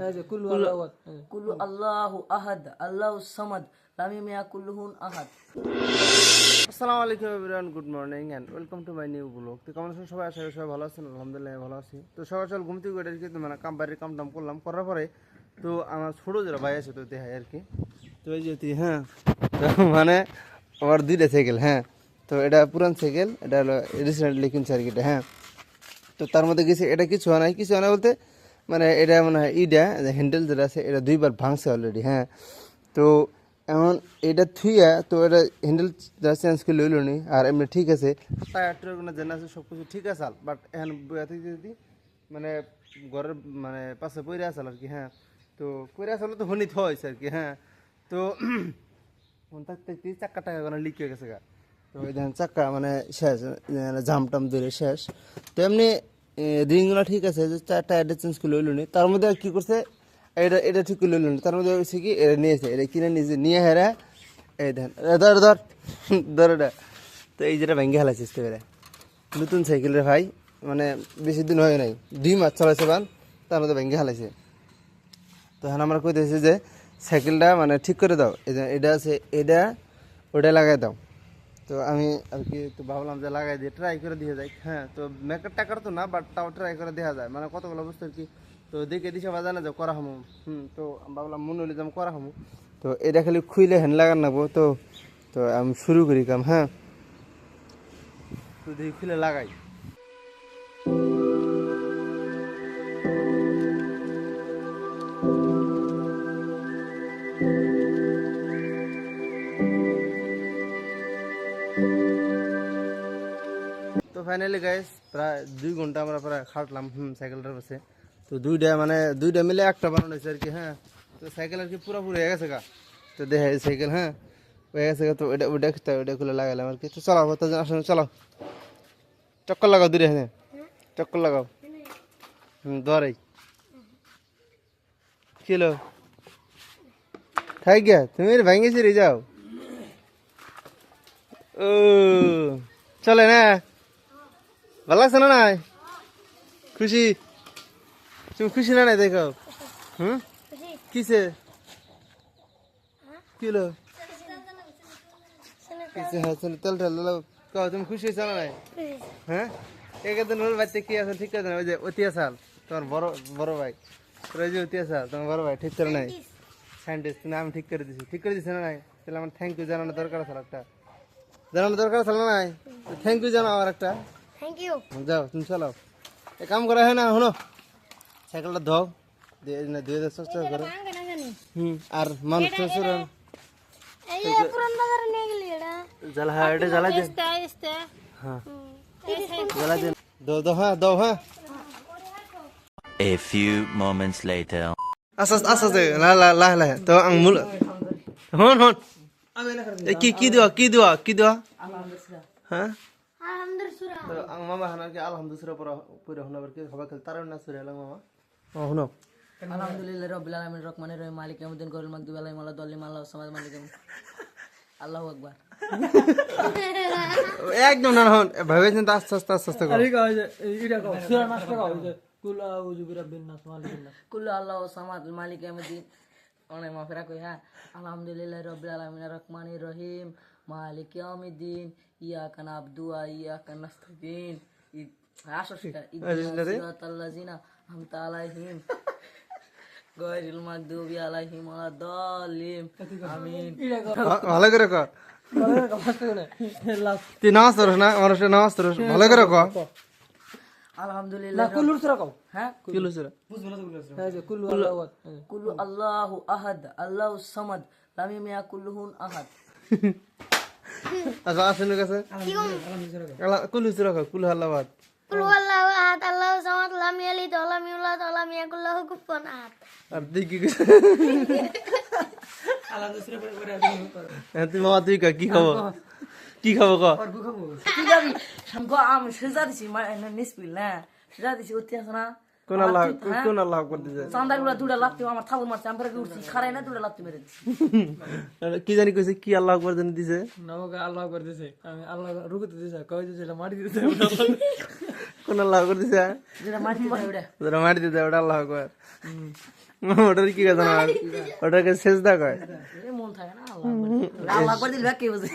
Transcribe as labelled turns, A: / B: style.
A: কুলু আল্লাহু আহাদ আল্লাহু সামাদ লাম ইয়াকুল লাহু আহাদ।
B: আসসালামু আলাইকুম everyone, good morning and welcome to my new blog. তো কেমন আছেন সবাই? আশা করি সবাই ভালো আছেন। আলহামদুলিল্লাহ ভালো আছি। তো সকাল সকাল ঘুম থেকে উঠে কিন্তু মানে বাড়ির কাম টাম করলাম, করার পরে তো আমার ছোটো যারা ভাই আছে তো দেখাই আর কি। তো এই যে হ্যাঁ, তো মানে আমার দুইটা সাইকেল, হ্যাঁ। তো এটা পুরান সাইকেল, এটা হলো রিসেন্টলি কিনছে আর কি এটা, হ্যাঁ। তো তার মধ্যে গেছে এটা কিছু হয় না, কিছু হয় না বলতে মানে এটা মানে ইটা হ্যান্ডেল যেটা আছে এটা দুইবার ভাঙছে অলরেডি, হ্যাঁ। তো এমন এটা থুইয়া তো এটা হ্যান্ডেল চেঞ্জ করে লইল নি, আর এমনি ঠিক আছে, টায়ার টুয়ার যেন আছে সব কিছু ঠিক আছে, বাট এখন যদি মানে ঘরের মানে পাশে পড়ে আসাল আর কি, হ্যাঁ। তো পড়ে আসলে তো হনিত হয়েছে আর কি, হ্যাঁ। তো থাকতে চাক্কা টাকা কোনো লিক হয়ে গেছে গা। তো ওই দেখেন চাক্কা মানে শেষ, জাম টাম ধরে শেষ। তো এমনি রিংগুলো ঠিক আছে, যে টায়ারটা চেঞ্জ করে লইল নি, তার মধ্যে আর কি করছে এটা এটা ঠিক করে লইল নি, তার মধ্যে হচ্ছে কি এটা নিয়েছে, এটা কিনে নিয়েছে, নিয়ে হেরা এই দেখেন ধর ধর ধর এটা। তো এই যেটা ভেঙে হেলাইছে এবারে নতুন সাইকেলের ভাই, মানে বেশি দিন হয় নাই, 2 মাস চালাইছে বান, তার মধ্যে ভেঙে হেলাইছে। তো এখন আমরা কইতেছি যে সাইকেলটা মানে ঠিক করে দাও, এটা আছে এটা ওটা লাগাই দাও। তো আমি আর কি তো ভাবলাম যে লাগাই দিয়ে ট্রাই করে দিয়ে যাই, হ্যাঁ। তো মেকার টাকার তো না, বাট তাও ট্রাই করে দেওয়া যায়, মানে কতগুলো বুঝতে আর কি। তো দেখে দিশা বাজা না যে করা হমু, তো ভাবলাম মনে হলে যে আমি করা হমু। তো এটা খালি খুইলে হ্যান্ড লাগান নেবো। তো তো আমি শুরু করি কাম, হ্যাঁ। তো দেখি খুলে লাগাই। তো ফাইনালি গাইস প্রায় 2 ঘন্টা আমরা প্রায় খাটলাম সাইকেলটার পাশে। তো দুইটা মিলে একটা বানানো হয়েছে আর কি, হ্যাঁ। তো সাইকেল আর কি পুরোপুরি হয়ে গেছে গা। তো দেখা সাইকেল, হ্যাঁ, হয়ে গেছে গা। তো ওটা খুলে লাগাইলাম আর কি। তো চলাও আসলে চলাও, চক্কর লাগাও দূরে, হ্যাঁ চক্কর লাগাও, দরাই কিলো থাক গিয়া, তুমি ভাঙেছি রে যাও। ও চলে না, ভালো লাগছে না? নাই খুশি? তুমি খুশি না? নাই দেখো, কিসে কিলো কিসে, হ্যাঁ তেল টেল কও, তুমি খুশি হয়েছো না? নাই, হ্যাঁ। একদিন ওর বাচ্চা কি আছে ঠিক করে, ওই যে অতি আসাল তোমার বড় বড় ভাই, ওই যে অতি আসাল তোমার বড় ভাই ঠিক করে নাই, সায়েন্টিস্ট না, আমি ঠিক করে দিছি না? নাই, তাহলে আমার থ্যাংক ইউ জানানো দরকার আছে, একটা জানানো দরকার আছে না? নাই, থ্যাংক ইউ জানাও আর একটা।
C: Thank you.
B: যাও তুমি চালাও, এক কাম করা হয় না, শোনো সাইকেলটা ধোও, ধুয়ে চেষ্টা করো, আর মানুষ
C: এই যে পুরান বাজারে নিয়ে গেলি এটা
B: জ্বালা, হ্যাঁ এটা জ্বালা দেন,
C: আস্তে আস্তে
B: হ্যাঁ জ্বালা দেন, দাও দাও, হ্যাঁ দাও, হ্যাঁ।
D: A few moments later.
B: আস্তে আস্তে লাহে তো আং মূল হন কি দেওয়া হ্যাঁ।
C: আলহামদুলিল্লাহ।
B: তো আং মামা হানার কি আলহামদুলিল্লাহ পরে হনাবার কি হবে খেল তার না সুরে আলাম মামা। শুনো
A: আলহামদুলিল্লাহ রাব্বিল আলামিন রহমানির রহিম মালিক ইয়াউমিদ্দিন গরিল মাগদুবি আলাইহিম ওয়ালা দাল্লিন আল্লাহু সামাদ মালিক আল্লাহু আকবার।
B: একদম না হন ভাবেছেন তো আস্তে আস্তে করো।
A: কুল্লু আল্লাহু সামাদ মালিক ইয়াউমিদ্দিন অনেক মাফেরা কই, হ্যাঁ। আলহামদুলিল্লাহ রাব্বিল আলামিন রহমানির রহিম মালিক ইয়াউমিদ্দিন ইয়াকা নাবদু ওয়া ইয়াকা নাস্তাইন ইহদিনাস-সিরাতাল্লাযিনা আন'আমতা আলাইহিম গায়রিল মাগদুবি আলাইহিম ওয়ালাদ-দাল্লিন আমিন।
B: ভালো করে কর, তুই নামাজ পড়ছ না? আমার নামাজ পড়ছ, ভালো করে কর।
A: আলহামদুলিল্লাহ কুল্লুর সূরা কও, হ্যাঁ
B: কিলো সুরা
A: কুল্লু আল্লাহু আহাদ আল্লাহু সামাদ লাম ইয়াকুল লাহু আহাদ।
B: আচ্ছা আসেন কাছে কুলু সুরা কর, কুলু আল্লাহু
C: কুল হুয়াল্লাহু আহাদ আল্লাহু সামাদ লাম ইয়ালিদ ওয়া লাম ইউলাদ ওয়া লাম ইয়াকুল লাহু কুফুয়ান আহাদ।
B: আর তুই কি তুই মামা তুই কি খাবো, কি খাবো ক?
A: কি যাবি আমগো আম সেজা দিছি নিসপিল না, সেজা দিছি অতি আছে না।
B: কোন আল্লাহ করে দিছে?
A: চান্দাগুলা দুটা লাত্তি আমার থাবুর মারছে, আমি পরে উঠছি খারাই না দুটা লাত্তি মেরে দিছি।
B: কি জানি কইছে, কি আল্লাহ করে জানি দিছে,
E: নমকে আল্লাহ করে দিছে, আমি আল্লাহ রুকুতে দিছে, কই দিছে এটা মাটি দিছে।
B: কোন আল্লাহ করে দিছে?
A: যেটা মাটি পারে ওটা
B: মারি দিতে ওটা আল্লাহ করে। ওটার কি কথা না ওটাকে সেজদা কয়
A: এ মন থাকে না আল্লাহ আকবার দিলে কে বুঝে